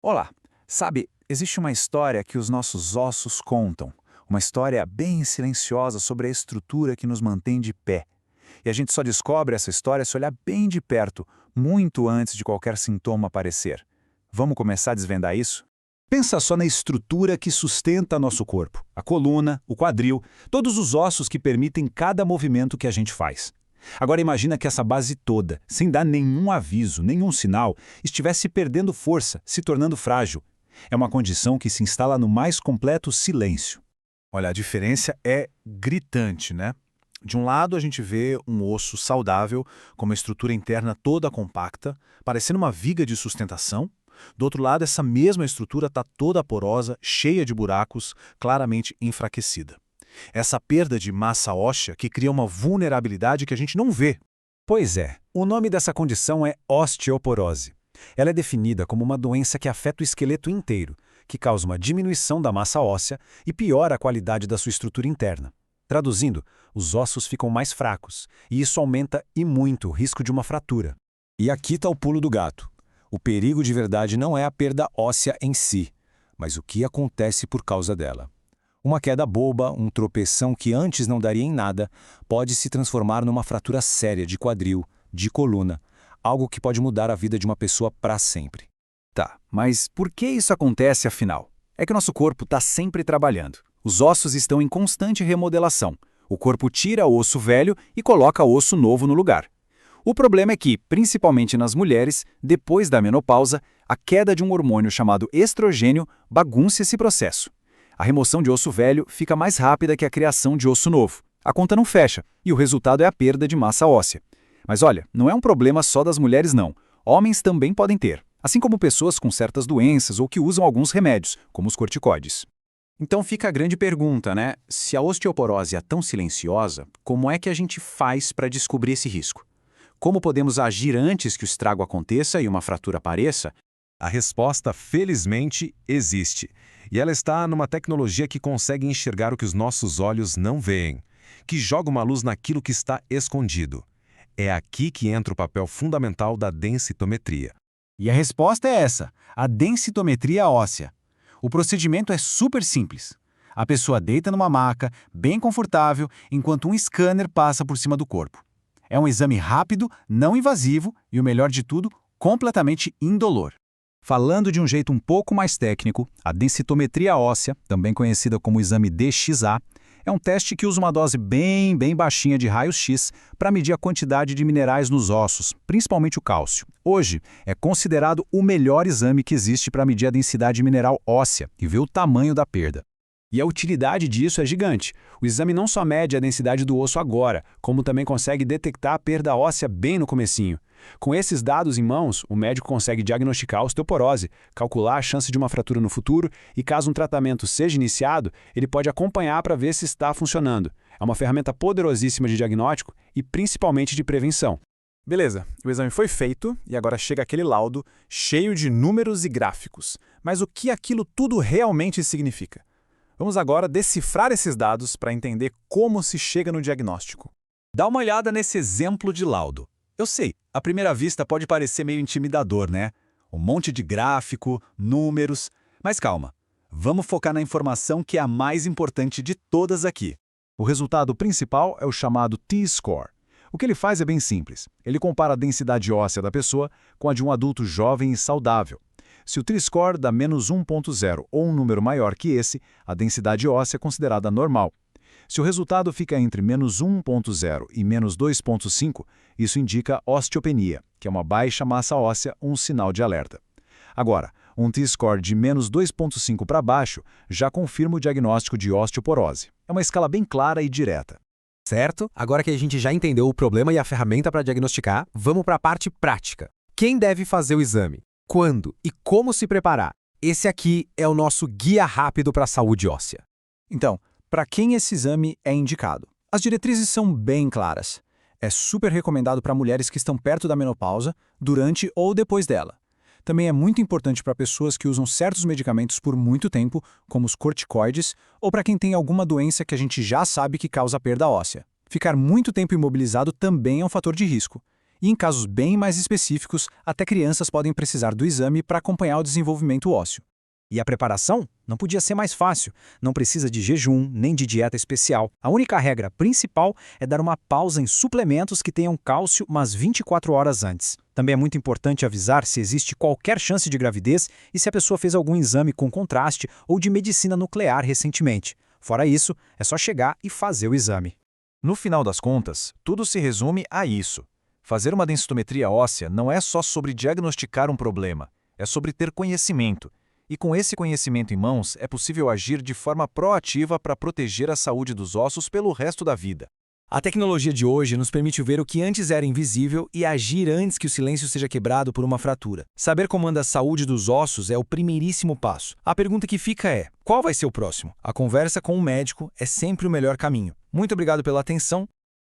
Olá! Sabe, existe uma história que os nossos ossos contam, uma história bem silenciosa sobre a estrutura que nos mantém de pé. E a gente só descobre essa história se olhar bem de perto, muito antes de qualquer sintoma aparecer. Vamos começar a desvendar isso? Pensa só na estrutura que sustenta nosso corpo. A coluna, o quadril, todos os ossos que permitem cada movimento que a gente faz. Agora imagina que essa base toda, sem dar nenhum aviso, nenhum sinal, estivesse perdendo força, se tornando frágil. É uma condição que se instala no mais completo silêncio. Olha, a diferença é gritante, né? De um lado, a gente vê um osso saudável, com uma estrutura interna toda compacta, parecendo uma viga de sustentação. Do outro lado, essa mesma estrutura está toda porosa, cheia de buracos, claramente enfraquecida. Essa perda de massa óssea que cria uma vulnerabilidade que a gente não vê. Pois é, o nome dessa condição é osteoporose. Ela é definida como uma doença que afeta o esqueleto inteiro, que causa uma diminuição da massa óssea e piora a qualidade da sua estrutura interna. Traduzindo, os ossos ficam mais fracos, e isso aumenta e muito o risco de uma fratura. E aqui está o pulo do gato. O perigo de verdade não é a perda óssea em si, mas o que acontece por causa dela. Uma queda boba, um tropeção que antes não daria em nada, pode se transformar numa fratura séria de quadril, de coluna, algo que pode mudar a vida de uma pessoa para sempre. Tá, mas por que isso acontece afinal? É que o nosso corpo está sempre trabalhando. Os ossos estão em constante remodelação. O corpo tira osso velho e coloca osso novo no lugar. O problema é que, principalmente nas mulheres, depois da menopausa, a queda de um hormônio chamado estrogênio bagunça esse processo. A remoção de osso velho fica mais rápida que a criação de osso novo. A conta não fecha, e o resultado é a perda de massa óssea. Mas olha, não é um problema só das mulheres não. Homens também podem ter, assim como pessoas com certas doenças ou que usam alguns remédios, como os corticoides. Então fica a grande pergunta, né? Se a osteoporose é tão silenciosa, como é que a gente faz para descobrir esse risco? Como podemos agir antes que o estrago aconteça e uma fratura apareça? A resposta, felizmente, existe. E ela está numa tecnologia que consegue enxergar o que os nossos olhos não veem, que joga uma luz naquilo que está escondido. É aqui que entra o papel fundamental da densitometria. E a resposta é essa, a densitometria óssea. O procedimento é super simples. A pessoa deita numa maca, bem confortável, enquanto um scanner passa por cima do corpo. É um exame rápido, não invasivo e, o melhor de tudo, completamente indolor. Falando de um jeito um pouco mais técnico, a densitometria óssea, também conhecida como exame DXA, é um teste que usa uma dose bem baixinha de raio-x para medir a quantidade de minerais nos ossos, principalmente o cálcio. Hoje, é considerado o melhor exame que existe para medir a densidade mineral óssea e ver o tamanho da perda. E a utilidade disso é gigante. O exame não só mede a densidade do osso agora, como também consegue detectar a perda óssea bem no comecinho. Com esses dados em mãos, o médico consegue diagnosticar a osteoporose, calcular a chance de uma fratura no futuro e, caso um tratamento seja iniciado, ele pode acompanhar para ver se está funcionando. É uma ferramenta poderosíssima de diagnóstico e principalmente de prevenção. Beleza, o exame foi feito e agora chega aquele laudo cheio de números e gráficos. Mas o que aquilo tudo realmente significa? Vamos agora decifrar esses dados para entender como se chega no diagnóstico. Dá uma olhada nesse exemplo de laudo. Eu sei, à primeira vista pode parecer meio intimidador, né? Um monte de gráfico, números... Mas calma, vamos focar na informação que é a mais importante de todas aqui. O resultado principal é o chamado T-score. O que ele faz é bem simples. Ele compara a densidade óssea da pessoa com a de um adulto jovem e saudável. Se o T-score dá menos 1,0 ou um número maior que esse, a densidade óssea é considerada normal. Se o resultado fica entre menos 1,0 e menos 2,5, isso indica osteopenia, que é uma baixa massa óssea, um sinal de alerta. Agora, um T-score de menos 2,5 para baixo já confirma o diagnóstico de osteoporose. É uma escala bem clara e direta. Certo? Agora que a gente já entendeu o problema e a ferramenta para diagnosticar, vamos para a parte prática. Quem deve fazer o exame? Quando e como se preparar? Esse aqui é o nosso guia rápido para a saúde óssea. Então, para quem esse exame é indicado? As diretrizes são bem claras. É super recomendado para mulheres que estão perto da menopausa, durante ou depois dela. Também é muito importante para pessoas que usam certos medicamentos por muito tempo, como os corticoides, ou para quem tem alguma doença que a gente já sabe que causa perda óssea. Ficar muito tempo imobilizado também é um fator de risco. E em casos bem mais específicos, até crianças podem precisar do exame para acompanhar o desenvolvimento ósseo. E a preparação não podia ser mais fácil. Não precisa de jejum, nem de dieta especial. A única regra principal é dar uma pausa em suplementos que tenham cálcio umas 24 horas antes. Também é muito importante avisar se existe qualquer chance de gravidez e se a pessoa fez algum exame com contraste ou de medicina nuclear recentemente. Fora isso, é só chegar e fazer o exame. No final das contas, tudo se resume a isso. Fazer uma densitometria óssea não é só sobre diagnosticar um problema, é sobre ter conhecimento. E com esse conhecimento em mãos, é possível agir de forma proativa para proteger a saúde dos ossos pelo resto da vida. A tecnologia de hoje nos permite ver o que antes era invisível e agir antes que o silêncio seja quebrado por uma fratura. Saber como anda a saúde dos ossos é o primeiríssimo passo. A pergunta que fica é: qual vai ser o próximo? A conversa com um médico é sempre o melhor caminho. Muito obrigado pela atenção